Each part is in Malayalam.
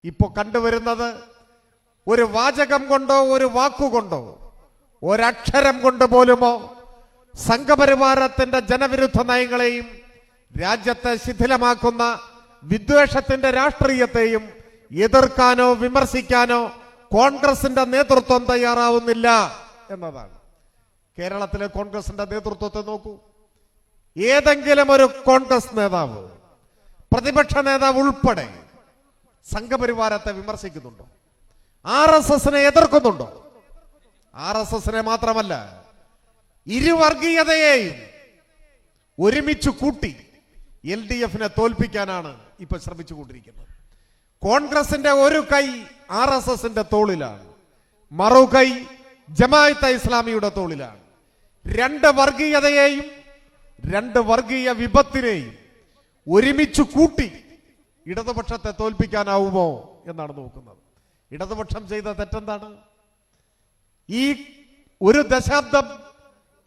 ഇപ്പോ കണ്ടുവരുന്നത് ഒരു വാചകം കൊണ്ടോ ഒരു വാക്കുകൊണ്ടോ ഒരക്ഷരം കൊണ്ട് പോലുമോ സംഘപരിവാരത്തിന്റെ ജനവിരുദ്ധ നയങ്ങളെയും രാജ്യത്തെ ശിഥിലമാക്കുന്ന വിദ്വേഷത്തിന്റെ രാഷ്ട്രീയത്തെയും എതിർക്കാനോ വിമർശിക്കാനോ കോൺഗ്രസിന്റെ നേതൃത്വം തയ്യാറാവുന്നില്ല എന്നതാണ്. കേരളത്തിലെ കോൺഗ്രസിന്റെ നേതൃത്വത്തെ നോക്കൂ. ഏതെങ്കിലും ഒരു കോൺഗ്രസ് നേതാവ്, പ്രതിപക്ഷ നേതാവ് ഉൾപ്പെടെ സംഘപരിവാരത്തെ വിമർശിക്കുന്നുണ്ടോ? RSSനെ എതിർക്കുന്നുണ്ടോ? RSSനെ മാത്രമല്ല, ഇരുവർഗീയതയെയും ഒരുമിച്ച് കൂട്ടി LDFനെ തോൽപ്പിക്കാനാണ് ഇപ്പൊ ശ്രമിച്ചുകൊണ്ടിരിക്കുന്നത്. കോൺഗ്രസിന്റെ ഒരു കൈ RSSന്റെ തോളിലാണ്, മറുകൈ ജമാഅത്തെ ഇസ്ലാമിയുടെ തോളിലാണ്. രണ്ട് വർഗീയതയെയും രണ്ട് വർഗീയ വിപത്തിനെയും ഒരുമിച്ച് കൂട്ടി ഇടതുപക്ഷത്തെ തോൽപ്പിക്കാനാവുമോ എന്നാണ് നോക്കുന്നത്. ഇടതുപക്ഷം ചെയ്ത തെറ്റെന്താണ്? ഈ ഒരു ദശാബ്ദം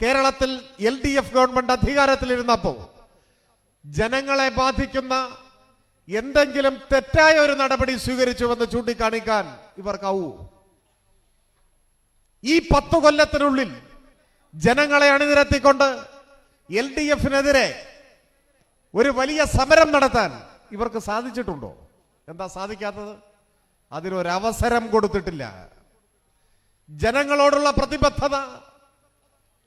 കേരളത്തിൽ LDF ഗവൺമെന്റ് അധികാരത്തിലിരുന്നപ്പോൾ ജനങ്ങളെ ബാധിക്കുന്ന എന്തെങ്കിലും തെറ്റായ ഒരു നടപടി സ്വീകരിച്ചുവെന്ന് ചൂണ്ടിക്കാണിക്കാൻ ഇവർക്കാവൂ? ഈ 10 കൊല്ലത്തിനുള്ളിൽ ജനങ്ങളെ അണിനിരത്തിക്കൊണ്ട് LDFനെതിരെ ഒരു വലിയ സമരം നടത്താൻ ഇവർക്ക് സാധിച്ചിട്ടുണ്ടോ? എന്താ സാധിക്കാത്തത്? അതിനൊരവസരം കൊടുത്തിട്ടില്ല. ജനങ്ങളോടുള്ള പ്രതിബദ്ധത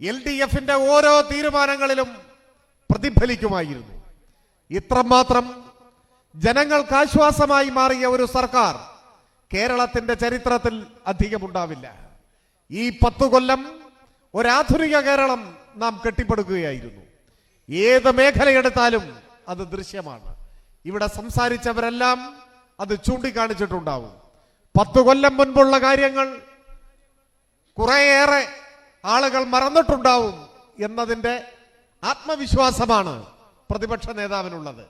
LDFന്റെ ഓരോ തീരുമാനങ്ങളിലും പ്രതിഫലിക്കുമായിരുന്നു. ഇത്രമാത്രം ജനങ്ങൾക്ക് ആശ്വാസമായി മാറിയ ഒരു സർക്കാർ കേരളത്തിന്റെ ചരിത്രത്തിൽ അധികമുണ്ടാവില്ല. ഈ 10 കൊല്ലം ഒരാധുനിക കേരളം നാം കെട്ടിപ്പടുക്കുകയായിരുന്നു. ഏത് മേഖലയെടുത്താലും അത് ദൃശ്യമാണ്. ഇവിടെ സംസാരിച്ചവരെല്ലാം അത് ചൂണ്ടിക്കാണിച്ചിട്ടുണ്ടാവും. 10 കൊല്ലം മുൻപുള്ള കാര്യങ്ങൾ കുറേയേറെ ആളുകൾ മറന്നിട്ടുണ്ടാവും എന്നതിന്റെ ആത്മവിശ്വാസമാണ് പ്രതിപക്ഷ നേതാവിനുള്ളത്.